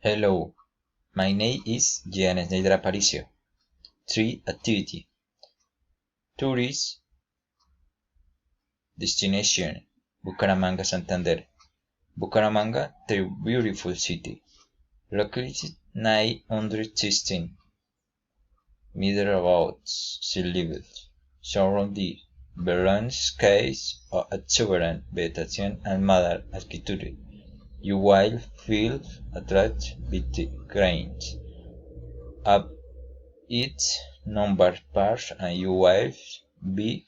Hello, my name is Giannis Neidra Aparicio. 3 activity. Tourist destination Bucaramanga, Santander. Bucaramanga, the beautiful city, located 916 meters above sea level, surrounded by landscapes of exuberant vegetation and modern architecture. You will feel attracted by the cranes up its number parts and you will be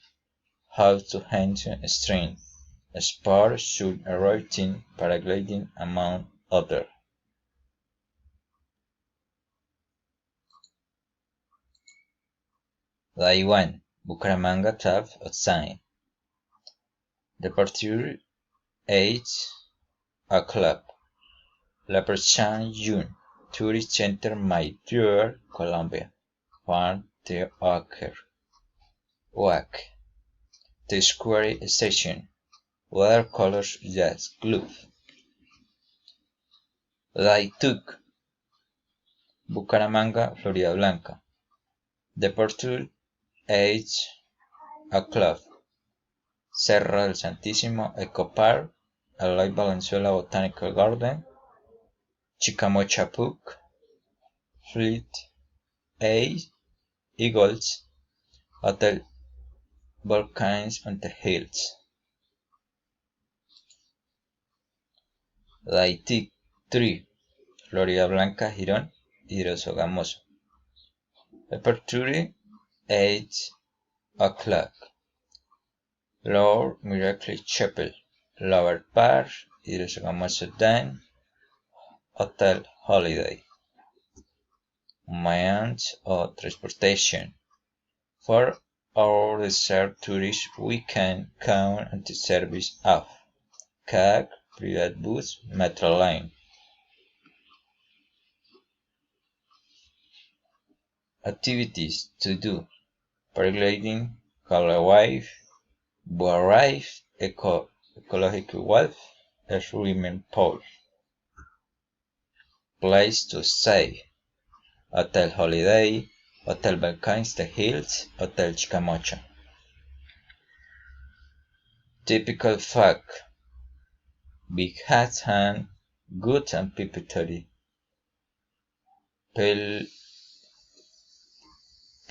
how to handle strain, sport, shoot rafting, paragliding, among others. Day 1. Bucaramanga 12 outside. Departure 8 o'clock. La prochaine June. Tourist Center Mayor, Colombia. Farm the Walk. The Square Station. Watercolors Jazz Club. Day 2. Bucaramanga, Florida Blanca. Departure 8 o'clock. Cerro del Santísimo Eco Park, Aloy Valenzuela Botanical Garden, Chicamocha Park, Fleet A, Eagles, Hotel Volcans on the Hills. Day 3, Florida Blanca, Girón, Hidrosogamoso. Departure 8 o'clock. Lord Miracle Chapel, Lover Park, Hidrosogamoso Dam, Hotel Holiday. Means of transportation. For our reserved tourists, we can count on the service of cab, private bus, metro line. Activities to do: paragliding, color wave, boat ride, ecological walk, a swimming pool. Place to stay: Hotel Holiday, Hotel Balkans the Hills, Hotel Chicamocha. Typical fact: big hat hand, good and pipitory.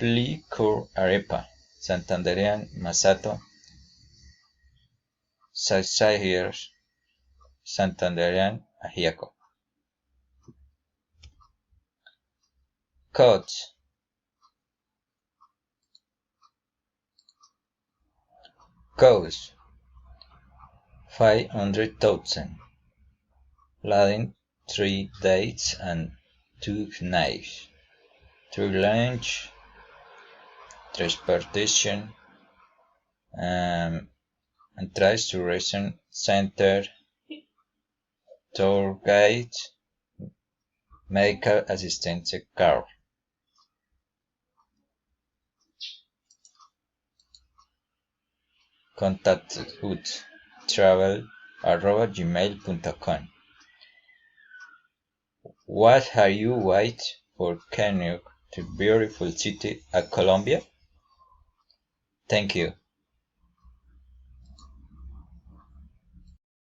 Licor arepa, Santanderean masato, Sacsayhue's, Santanderean ajiaco. Codes: Cost 500,000. Landing 3 days and 2 nights. 3 lunch, transportation, and transportation center, tour guide, medical assistance car. Contact us travel@gmail.com. What are you waiting for? Can you the beautiful city of Colombia? Thank you.